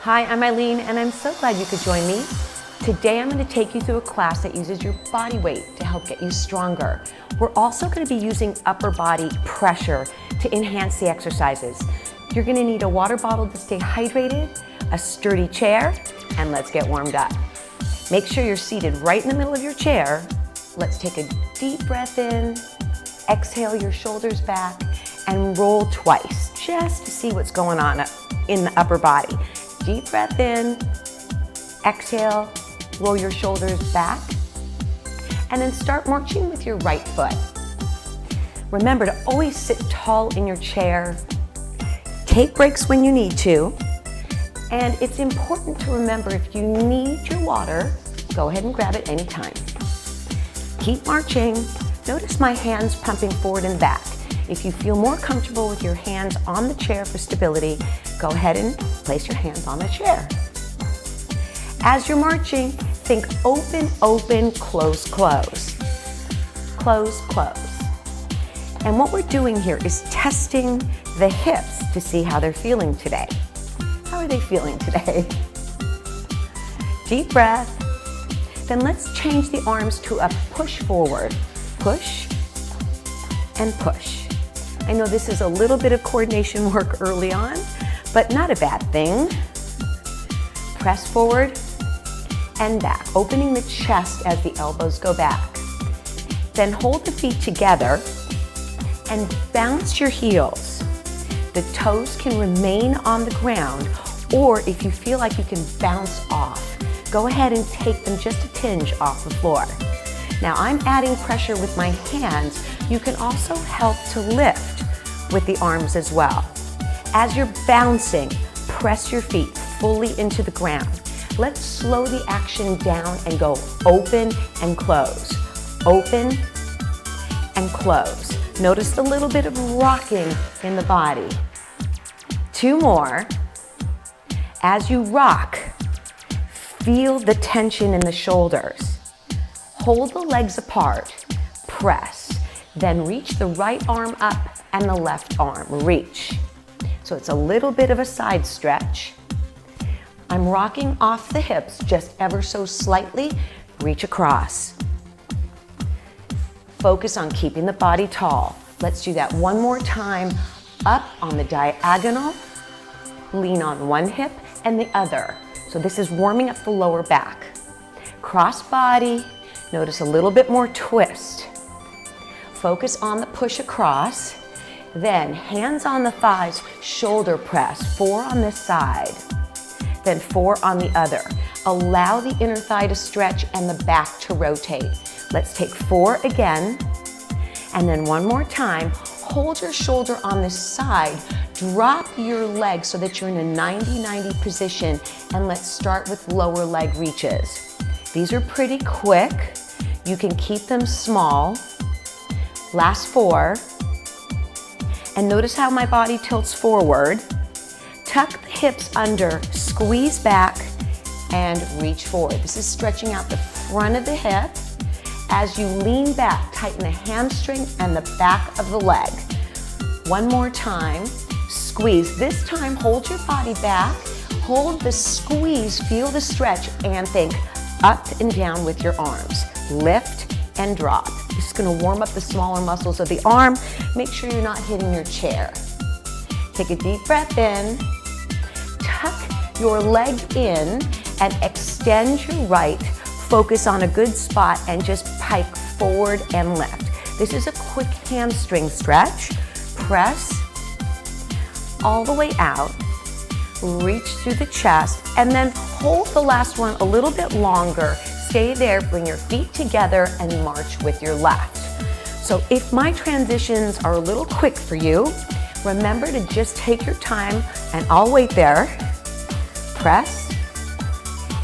Hi, I'm Aileen, and I'm so glad you could join me. Today I'm going to take you through a class that uses your body weight to help get you stronger. We're also going to be using upper body pressure to enhance the exercises. You're going to need a water bottle to stay hydrated, a sturdy chair, and let's get warmed up. Make sure you're seated right in the middle of your chair. Let's take a deep breath in, exhale your shoulders back, and roll twice, just to see what's going on in the upper body. Deep breath in, exhale, roll your shoulders back, and then start marching with your right foot. Remember to always sit tall in your chair. Take breaks when you need to. And it's important to remember if you need your water, go ahead and grab it anytime. Keep marching. Notice my hands pumping forward and back. If you feel more comfortable with your hands on the chair for stability, go ahead and place your hands on the chair. As you're marching, think open, open, close, close. Close, close. And what we're doing here is testing the hips to see how they're feeling today. How are they feeling today? Deep breath. Then let's change the arms to a push forward. Push and push. I know this is a little bit of coordination work early on, but not a bad thing. Press forward and back, opening the chest as the elbows go back. Then hold the feet together and bounce your heels. The toes can remain on the ground, or if you feel like you can bounce off, go ahead and take them just a tinge off the floor. Now I'm adding pressure with my hands. You can also help to lift with the arms as well. As you're bouncing, press your feet fully into the ground. Let's slow the action down and go open and close. Open and close. Notice the little bit of rocking in the body. Two more. As you rock, feel the tension in the shoulders. Hold the legs apart, press, then reach the right arm up and the left arm, reach. So it's a little bit of a side stretch. I'm rocking off the hips just ever so slightly, reach across. Focus on keeping the body tall. Let's do that one more time. Up on the diagonal, lean on one hip and the other. So this is warming up the lower back. Cross body, notice a little bit more twist. Focus on the push across. Then hands on the thighs, shoulder press, 4 on this side, then 4 on the other. Allow the inner thigh to stretch and the back to rotate. Let's take 4 again, and then one more time. Hold your shoulder on this side, drop your leg so that you're in a 90-90 position, and let's start with lower leg reaches. These are pretty quick. You can keep them small. Last 4. And notice how my body tilts forward. Tuck the hips under, squeeze back, and reach forward. This is stretching out the front of the hip. As you lean back, tighten the hamstring and the back of the leg. One more time, squeeze. This time, hold your body back, hold the squeeze, feel the stretch, and think up and down with your arms. Lift and drop. This is going to warm up the smaller muscles of the arm. Make sure you're not hitting your chair. Take a deep breath in, tuck your leg in, and extend your right. Focus on a good spot and just pike forward and lift. This is a quick hamstring stretch. Press all the way out, reach through the chest, and then hold the last one a little bit longer. Stay there, bring your feet together, and march with your left. So if my transitions are a little quick for you, remember to just take your time, and I'll wait there. Press,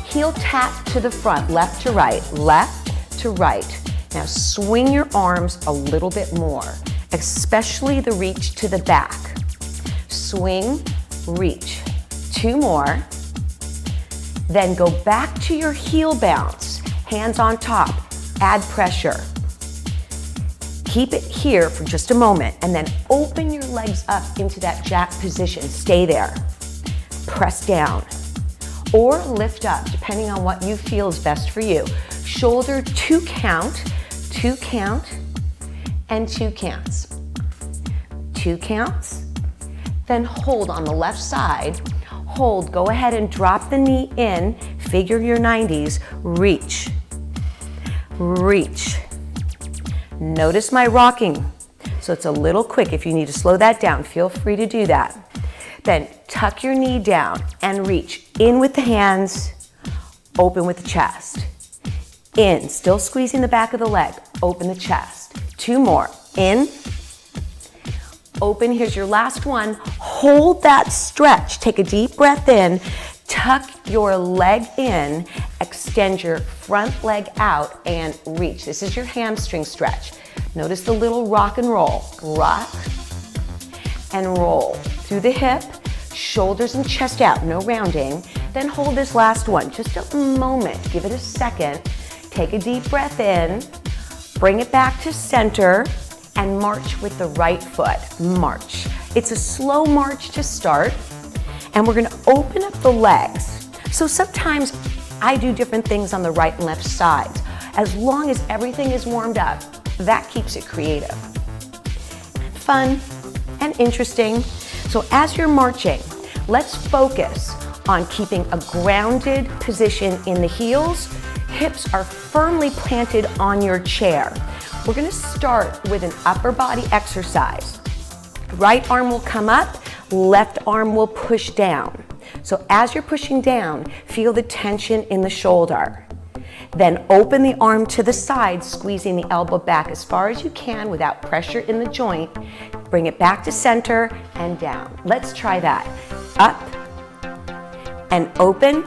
heel tap to the front, left to right, left to right. Now swing your arms a little bit more, especially the reach to the back. Swing, reach. 2 more. Then go back to your heel bounce. Hands on top, add pressure. Keep it here for just a moment and then open your legs up into that jack position. Stay there. Press down. or lift up, depending on what you feel is best for you. Shoulder 2 count, 2 count, and 2 counts. 2 counts, then hold on the left side. Hold, go ahead and drop the knee in, figure your 90s, reach, reach. Notice my rocking, so it's a little quick. If you need to slow that down, feel free to do that. Then tuck your knee down and reach in with the hands, open with the chest. In, still squeezing the back of the leg, open the chest. 2 more, in, open, here's your last one. Hold that stretch, take a deep breath in, tuck your leg in, extend your front leg out and reach. This is your hamstring stretch. Notice the little rock and roll. Rock and roll through the hip, shoulders and chest out, no rounding. Then hold this last one, just a moment, give it a second. Take a deep breath in, bring it back to center, and march with the right foot. March. It's a slow march to start, and we're gonna open up the legs. So sometimes I do different things on the right and left sides. As long as everything is warmed up, that keeps it creative. Fun and interesting. So as you're marching, let's focus on keeping a grounded position in the heels. Hips are firmly planted on your chair. We're gonna start with an upper body exercise. Right arm will come up, left arm will push down. So as you're pushing down, feel the tension in the shoulder. Then open the arm to the side, squeezing the elbow back as far as you can without pressure in the joint. Bring it back to center and down. Let's try that. Up and open.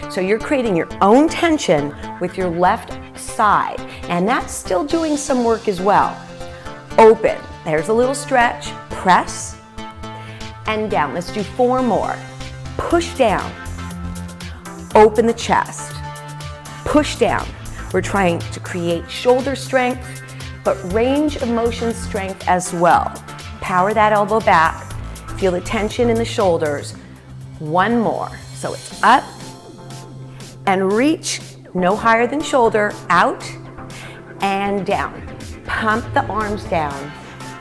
So you're creating your own tension with your left side, and that's still doing some work as well. Open, there's a little stretch, press, and down. Let's do 4 more. Push down, open the chest, push down. We're trying to create shoulder strength, but range of motion strength as well. Power that elbow back, feel the tension in the shoulders. 1 more, so it's up, and reach, no higher than shoulder, out and down. Pump the arms down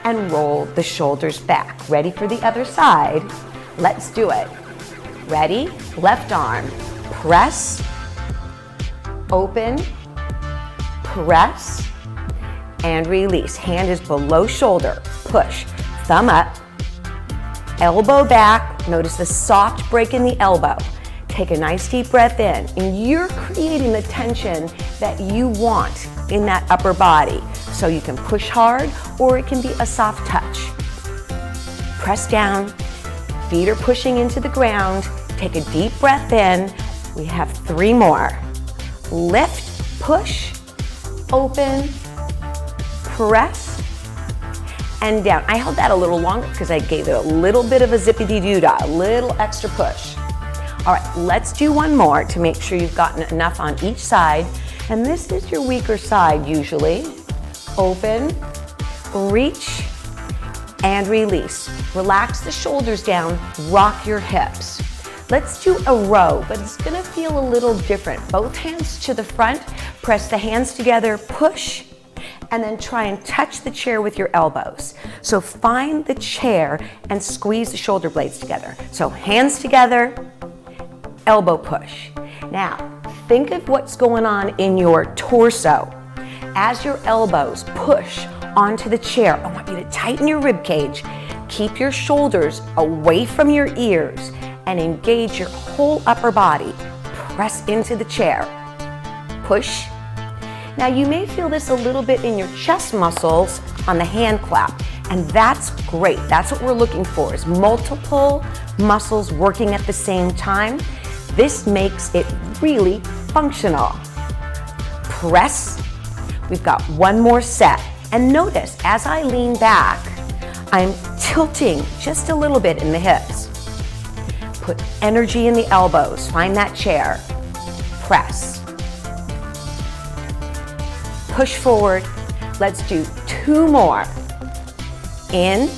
and roll the shoulders back. Ready for the other side? Let's do it. Ready? Left arm, press, open, press, and release. Hand is below shoulder, push, thumb up, elbow back. Notice the soft break in the elbow. Take a nice deep breath in, and you're creating the tension that you want in that upper body. So you can push hard, or it can be a soft touch. Press down, feet are pushing into the ground. Take a deep breath in. We have 3 more. Lift, push, open, press, and down. I held that a little longer because I gave it a little bit of a zippity-doo-dah, a little extra push. All right, let's do 1 more to make sure you've gotten enough on each side. And this is your weaker side usually. Open, reach, and release. Relax the shoulders down, rock your hips. Let's do a row, but it's gonna feel a little different. Both hands to the front, press the hands together, push, and then try and touch the chair with your elbows. So find the chair and squeeze the shoulder blades together. So hands together, elbow push. Now, think of what's going on in your torso. As your elbows push onto the chair, I want you to tighten your rib cage, keep your shoulders away from your ears, and engage your whole upper body. Press into the chair. Push. Now, you may feel this a little bit in your chest muscles on the hand clap, and that's great. That's what we're looking for, is multiple muscles working at the same time. This makes it really functional. Press. We've got 1 more set. And notice, as I lean back, I'm tilting just a little bit in the hips. Put energy in the elbows. Find that chair. Press. Push forward. Let's do 2 more. In.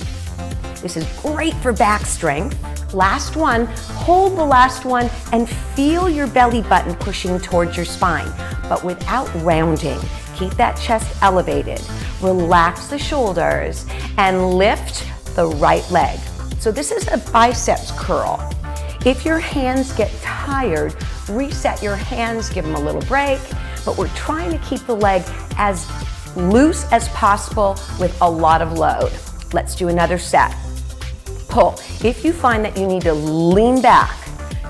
This is great for back strength. Last one, hold the last one and feel your belly button pushing towards your spine, but without rounding. Keep that chest elevated. Relax the shoulders and lift the right leg. So this is a biceps curl. If your hands get tired, reset your hands, give them a little break, but we're trying to keep the leg as loose as possible with a lot of load. Let's do another set. Pull. If you find that you need to lean back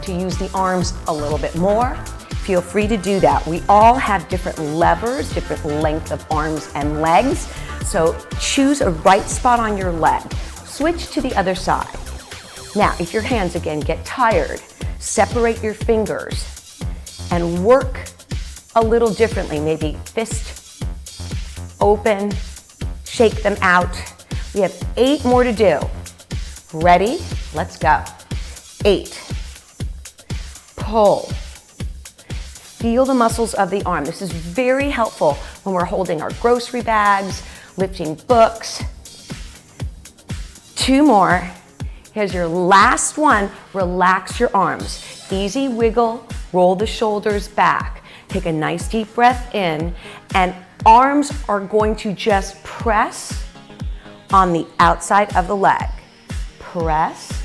to use the arms a little bit more, feel free to do that. We all have different levers, different length of arms and legs, so choose a right spot on your leg. Switch to the other side. Now, if your hands again get tired, separate your fingers and work a little differently. Maybe fist open, shake them out. We have 8 more to do. Ready? Let's go. 8. Pull. Feel the muscles of the arm. This is very helpful when we're holding our grocery bags, lifting books. 2 more. Here's your last one. Relax your arms. Easy wiggle, roll the shoulders back. Take a nice deep breath in, and arms are going to just press on the outside of the leg. Press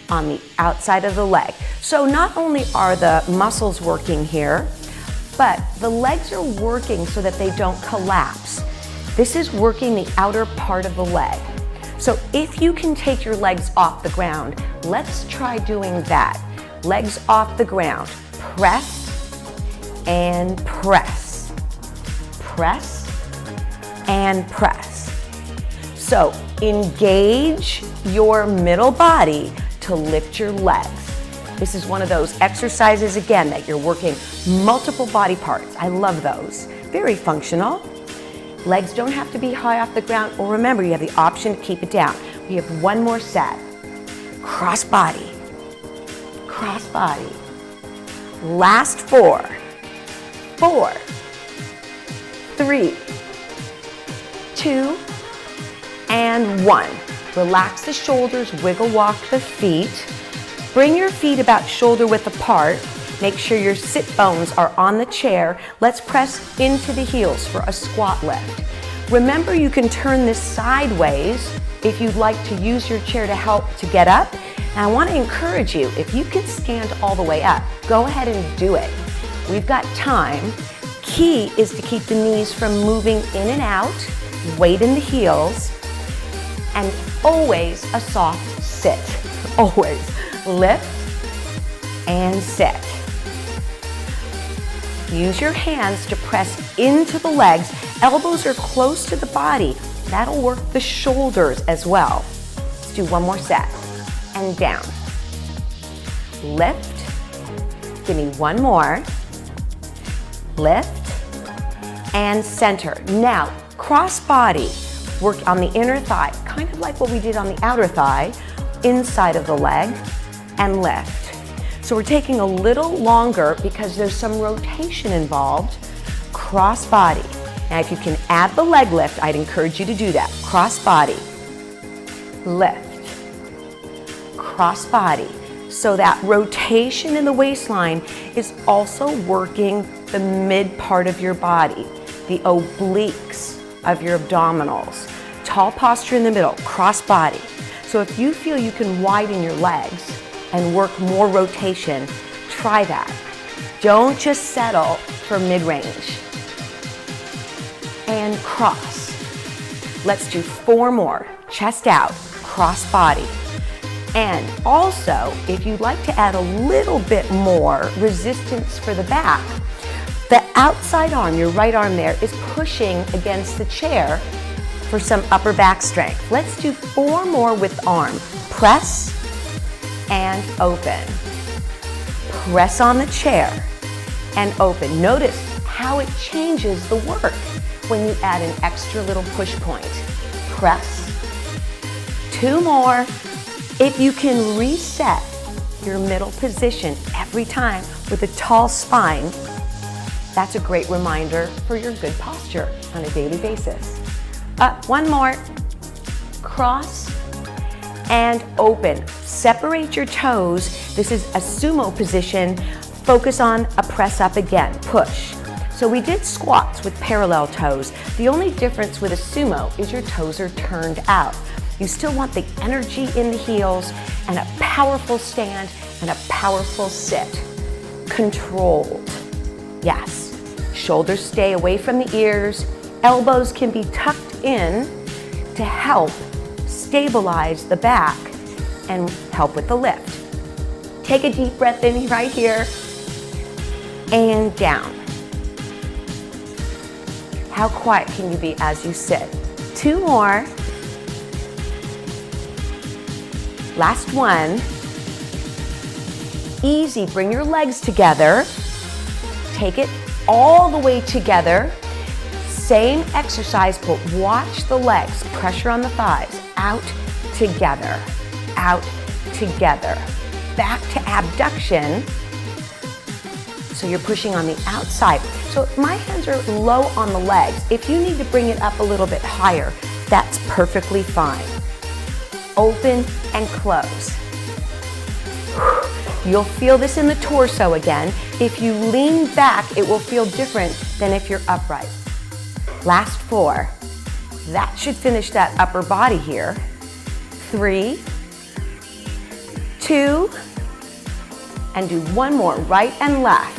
on the outside of the leg. So not only are the muscles working here, but the legs are working so that they don't collapse. This is working the outer part of the leg. So if you can take your legs off the ground, let's try doing that. Legs off the ground. Press and press. Press and press. So engage your middle body to lift your legs. This is one of those exercises, again, that you're working multiple body parts. I love those. Very functional. Legs don't have to be high off the ground, or remember, you have the option to keep it down. We have 1 more set. Cross body. Cross body. Last 4. 4. 3. 2. And 1. Relax the shoulders, wiggle walk the feet. Bring your feet about shoulder width apart. Make sure your sit bones are on the chair. Let's press into the heels for a squat lift. Remember, you can turn this sideways if you'd like to use your chair to help to get up. And I want to encourage you, if you can stand all the way up, go ahead and do it. We've got time. Key is to keep the knees from moving in and out, weight in the heels, and always a soft sit. Always. Lift and sit. Use your hands to press into the legs. Elbows are close to the body. That'll work the shoulders as well. Let's do 1 more set. And down. Lift. Give me 1 more. Lift. And center. Now, cross body. Work on the inner thigh, kind of like what we did on the outer thigh, inside of the leg, and lift. So we're taking a little longer because there's some rotation involved. Cross body. Now if you can add the leg lift, I'd encourage you to do that. Cross body. Lift. Cross body. So that rotation in the waistline is also working the mid part of your body, the obliques of your abdominals. Tall posture in the middle, cross body. So if you feel you can widen your legs and work more rotation, try that. Don't just settle for mid-range. And cross. Let's do 4 more. Chest out, cross body. And also, if you'd like to add a little bit more resistance for the back, the outside arm, your right arm there, is pushing against the chair for some upper back strength. Let's do 4 more with arm. Press and open. Press on the chair and open. Notice how it changes the work when you add an extra little push point. Press. 2 more. If you can reset your middle position every time with a tall spine, that's a great reminder for your good posture on a daily basis. Up, 1 more. Cross and open. Separate your toes. This is a sumo position. Focus on a press up again, push. So we did squats with parallel toes. The only difference with a sumo is your toes are turned out. You still want the energy in the heels and a powerful stand and a powerful sit. Controlled. Yes. Shoulders stay away from the ears. Elbows can be tucked in to help stabilize the back and help with the lift. Take a deep breath in right here and down. How quiet can you be as you sit? 2 more. Last one. Easy, bring your legs together. Take it all the way together. Same exercise, but watch the legs. Pressure on the thighs. Out, together. Out, together. Back to abduction. So you're pushing on the outside. So my hands are low on the legs. If you need to bring it up a little bit higher, that's perfectly fine. Open and close. You'll feel this in the torso again. If you lean back, it will feel different than if you're upright. Last 4. That should finish that upper body here. 3, 2, and do 1 more, right and left.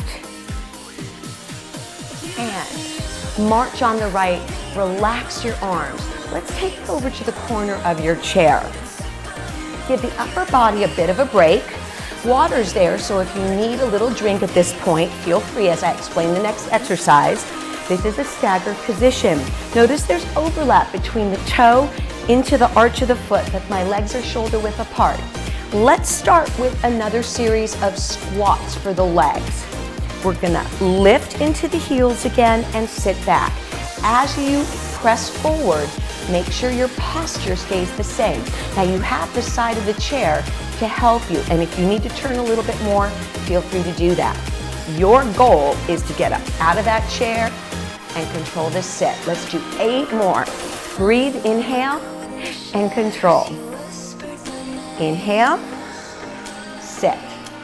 And march on the right, relax your arms. Let's take it over to the corner of your chair. Give the upper body a bit of a break. Water's there, so if you need a little drink at this point, feel free as I explain the next exercise. This is a staggered position. Notice there's overlap between the toe into the arch of the foot, but my legs are shoulder width apart. Let's start with another series of squats for the legs. We're gonna lift into the heels again and sit back. As you press forward, make sure your posture stays the same. Now you have the side of the chair to help you, and if you need to turn a little bit more, feel free to do that. Your goal is to get up out of that chair and control this sit. Let's do 8 more. Breathe, inhale, and control. Inhale, sit.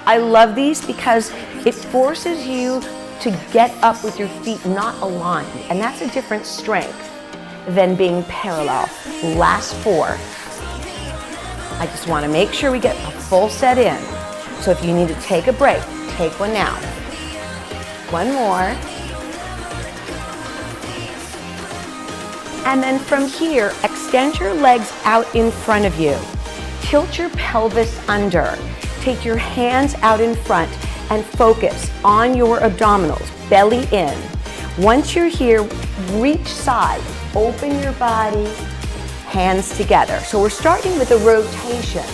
I love these because it forces you to get up with your feet not aligned, and that's a different strength than being parallel. Last 4. I just want to make sure we get a full set in. So if you need to take a break, take one now. 1 more. And then from here, extend your legs out in front of you. Tilt your pelvis under. Take your hands out in front and focus on your abdominals, belly in. Once you're here, reach side, open your body, hands together. So we're starting with a rotation.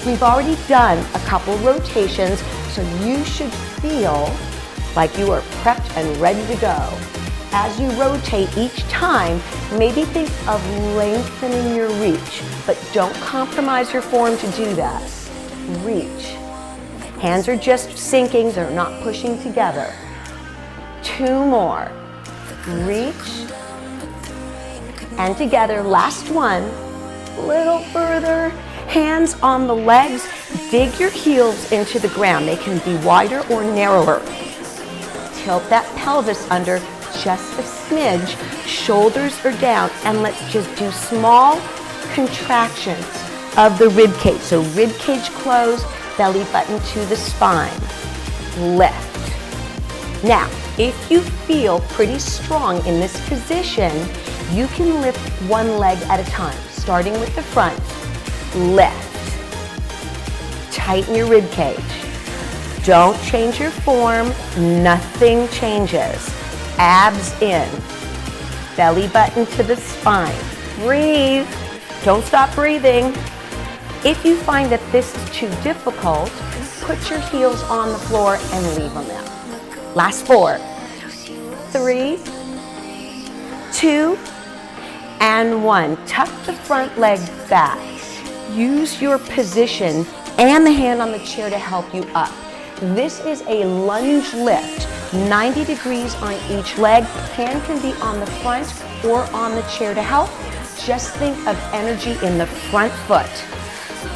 We've already done a couple rotations, so you should feel like you are prepped and ready to go. As you rotate each time, maybe think of lengthening your reach, but don't compromise your form to do that. Reach. Hands are just sinking, they're not pushing together. 2 more. Reach. And together, last one. A little further. Hands on the legs. Dig your heels into the ground. They can be wider or narrower. Tilt that pelvis under just a smidge. Shoulders are down, and let's just do small contractions of the rib cage. So rib cage closed, belly button to the spine. Lift. Now, if you feel pretty strong in this position, you can lift one leg at a time, starting with the front. Lift. Tighten your rib cage. Don't change your form. Nothing changes. Abs in. Belly button to the spine. Breathe. Don't stop breathing. If you find that this is too difficult, put your heels on the floor and leave them there. Last 4. 3, 2, and 1. Tuck the front leg back. Use your position and the hand on the chair to help you up. This is a lunge lift, 90 degrees on each leg. Hand can be on the front or on the chair to help. Just think of energy in the front foot.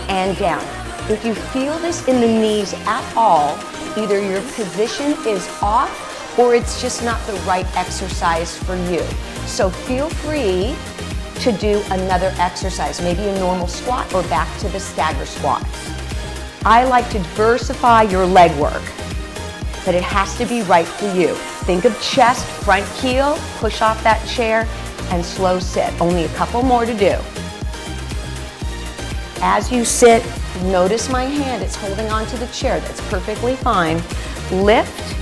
and down. If you feel this in the knees at all, either your position is off or it's just not the right exercise for you. So feel free to do another exercise, maybe a normal squat or back to the stagger squat. I like to diversify your leg work, but it has to be right for you. Think of chest, front heel, push off that chair, and slow sit. Only a couple more to do. As you sit, notice my hand, it's holding onto the chair. That's perfectly fine. Lift,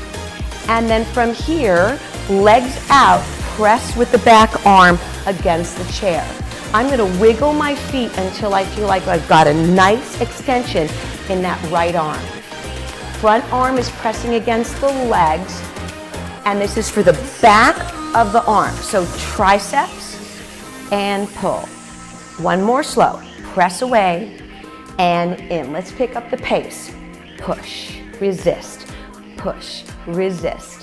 and then from here, legs out, press with the back arm against the chair. I'm gonna wiggle my feet until I feel like I've got a nice extension in that right arm. Front arm is pressing against the legs, and this is for the back of the arm. So triceps and pull. One more slow. Press away and in. Let's pick up the pace. Push, resist, push, resist.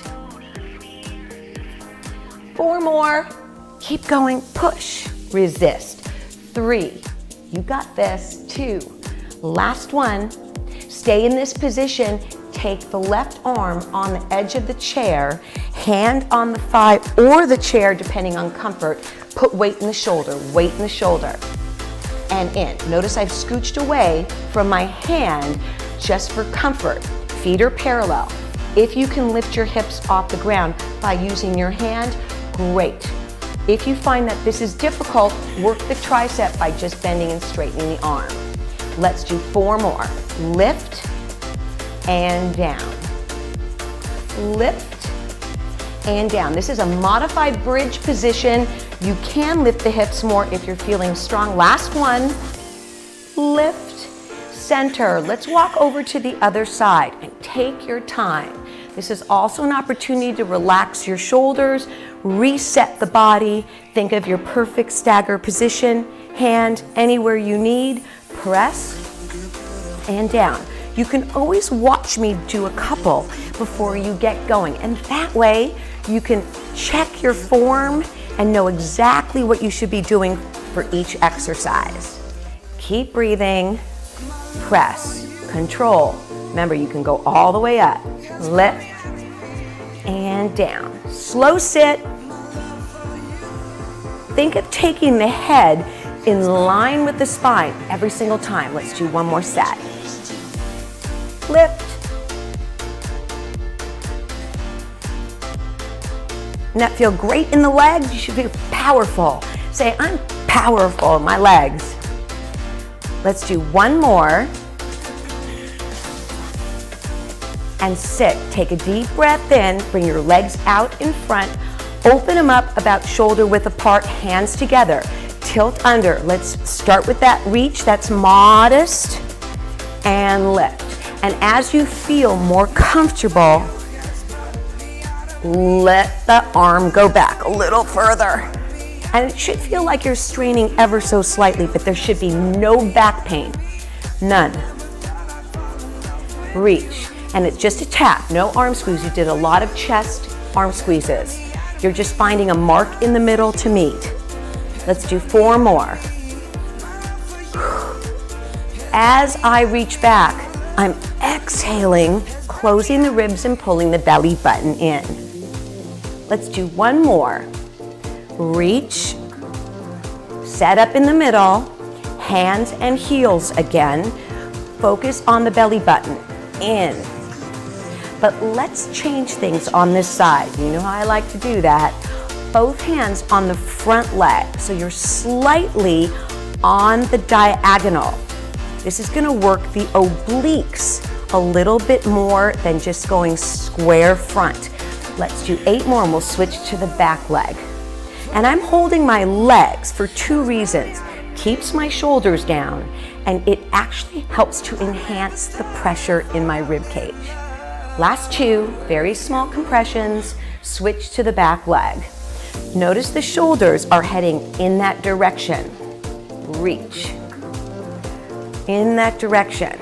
4 more. Keep going. Push, resist. 3. You got this. 2. Last one. Stay in this position. Take the left arm on the edge of the chair, hand on the thigh or the chair, depending on comfort. Put weight in the shoulder, weight in the shoulder, and in. Notice I've scooched away from my hand just for comfort. Feet are parallel. If you can lift your hips off the ground by using your hand, great. If you find that this is difficult, work the tricep by just bending and straightening the arm. Let's do 4 more. Lift and down. Lift and down. This is a modified bridge position. You can lift the hips more if you're feeling strong. Last one. Lift, center. Let's walk over to the other side and take your time. This is also an opportunity to relax your shoulders, reset the body. Think of your perfect stagger position. Hand anywhere you need. Press and down. You can always watch me do a couple before you get going. And that way you can check your form and know exactly what you should be doing for each exercise. Keep breathing. Press, control. Remember, you can go all the way up. Lift and down. Slow sit. Think of taking the head in line with the spine every single time. Let's do one more set. Lift. Doesn't that feel great in the legs? You should feel powerful. Say, I'm powerful in my legs. Let's do one more. And sit. Take a deep breath in. Bring your legs out in front. Open them up about shoulder width apart, hands together. Tilt under. Let's start with that reach. That's modest. And lift. And as you feel more comfortable, let the arm go back a little further. And it should feel like you're straining ever so slightly, but there should be no back pain. None. Reach. And it's just a tap, no arm squeeze. You did a lot of chest arm squeezes. You're just finding a mark in the middle to meet. Let's do 4 more. As I reach back, I'm exhaling, closing the ribs and pulling the belly button in. Let's do 1 more. Reach, set up in the middle, hands and heels again. Focus on the belly button, in. But let's change things on this side. You know how I like to do that. Both hands on the front leg, so you're slightly on the diagonal. This is gonna work the obliques a little bit more than just going square front. Let's do 8 more and we'll switch to the back leg. And I'm holding my legs for 2 reasons. Keeps my shoulders down, and it actually helps to enhance the pressure in my rib cage. Last 2, very small compressions, switch to the back leg. Notice the shoulders are heading in that direction. Reach. In that direction.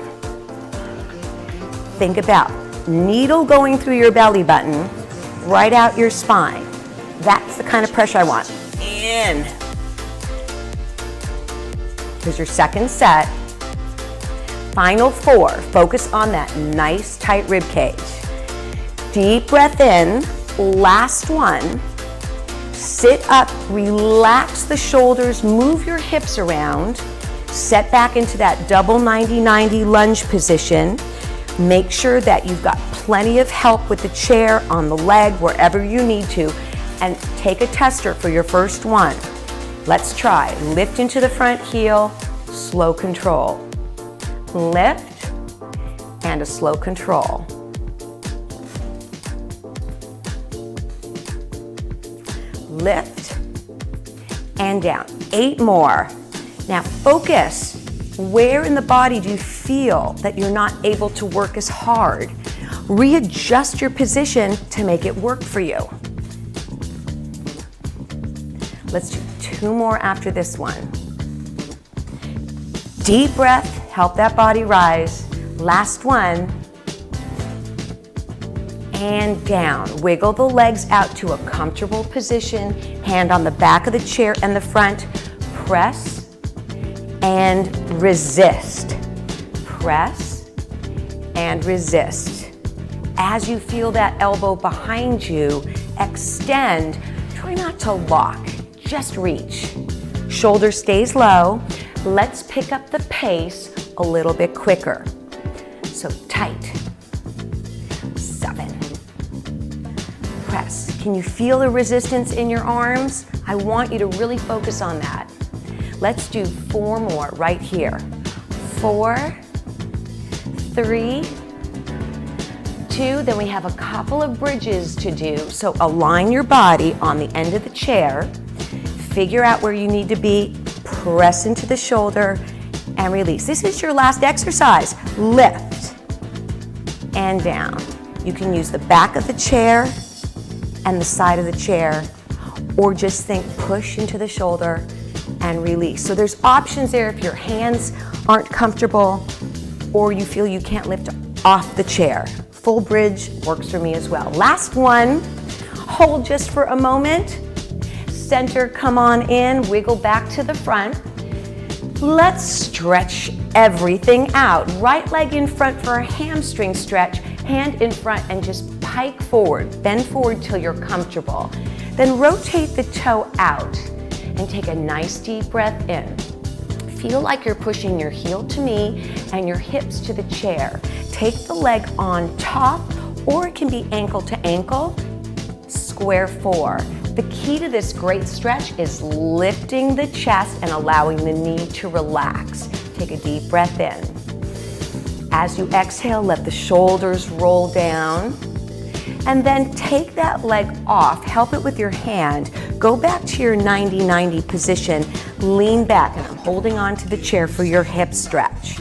Think about needle going through your belly button, right out your spine. That's the kind of pressure I want. In. Here's your second set. Final 4, focus on that nice tight rib cage. Deep breath in, last one. Sit up, relax the shoulders, move your hips around, set back into that double 90-90 lunge position. Make sure that you've got plenty of help with the chair, on the leg, wherever you need to, and take a tester for your first one. Let's try. Lift into the front heel, slow control. Lift, and a slow control. Lift, and down. 8 more. Now focus. Where in the body do you feel that you're not able to work as hard? Readjust your position to make it work for you. Let's do 2 more after this one. Deep breath, help that body rise. Last one. And down. Wiggle the legs out to a comfortable position. Hand on the back of the chair and the front. Press and resist. Press and resist. As you feel that elbow behind you, extend. Try not to lock, just reach. Shoulder stays low. Let's pick up the pace a little bit quicker. So tight. 7. Press. Can you feel the resistance in your arms? I want you to really focus on that. Let's do 4 more right here. 4, 3, 2, then we have a couple of bridges to do. So align your body on the end of the chair, figure out where you need to be, press into the shoulder, and release. This is your last exercise. Lift and down. You can use the back of the chair and the side of the chair, or just think push into the shoulder and release. So there's options there if your hands aren't comfortable or you feel you can't lift off the chair. Full bridge works for me as well. Last one, hold just for a moment. Center, come on in, wiggle back to the front. Let's stretch everything out. Right leg in front for a hamstring stretch, hand in front and just pike forward. Bend forward till you're comfortable. Then rotate the toe out and take a nice deep breath in. Feel like you're pushing your heel to me and your hips to the chair. Take the leg on top, or it can be ankle to ankle, square 4. The key to this great stretch is lifting the chest and allowing the knee to relax. Take a deep breath in. As you exhale, let the shoulders roll down. And then take that leg off, help it with your hand. Go back to your 90-90 position, lean back, and I'm holding on to the chair for your hip stretch.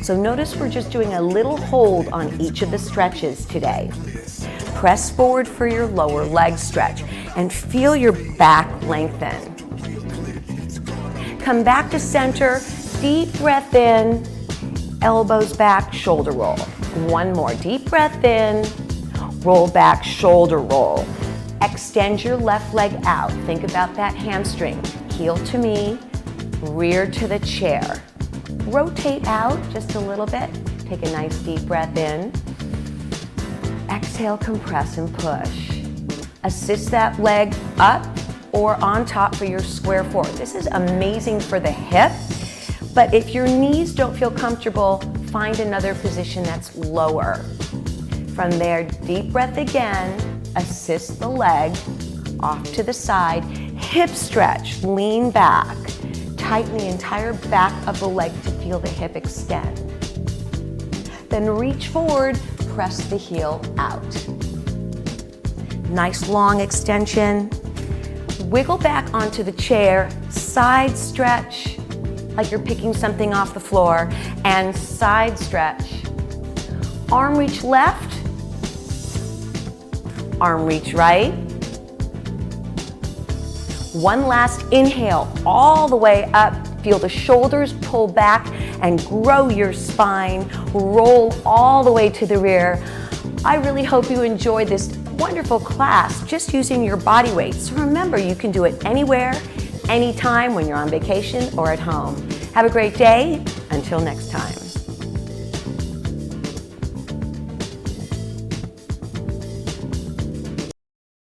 So notice we're just doing a little hold on each of the stretches today. Press forward for your lower leg stretch and feel your back lengthen. Come back to center, deep breath in, elbows back, shoulder roll. 1 more, deep breath in, roll back, shoulder roll. Extend your left leg out. Think about that hamstring. Heel to me, rear to the chair. Rotate out just a little bit. Take a nice deep breath in. Exhale, compress and push. Assist that leg up or on top for your square 4. This is amazing for the hip, but if your knees don't feel comfortable, find another position that's lower. From there, deep breath again, assist the leg off to the side, hip stretch, lean back, tighten the entire back of the leg to feel the hip extend. Then reach forward, press the heel out. Nice long extension. Wiggle back onto the chair, side stretch, like you're picking something off the floor, and side stretch. Arm reach left, arm reach right. One last inhale all the way up. Feel the shoulders pull back and grow your spine. Roll all the way to the rear. I really hope you enjoyed this wonderful class just using your body weight. So remember, you can do it anywhere, anytime when you're on vacation or at home. Have a great day. Until next time.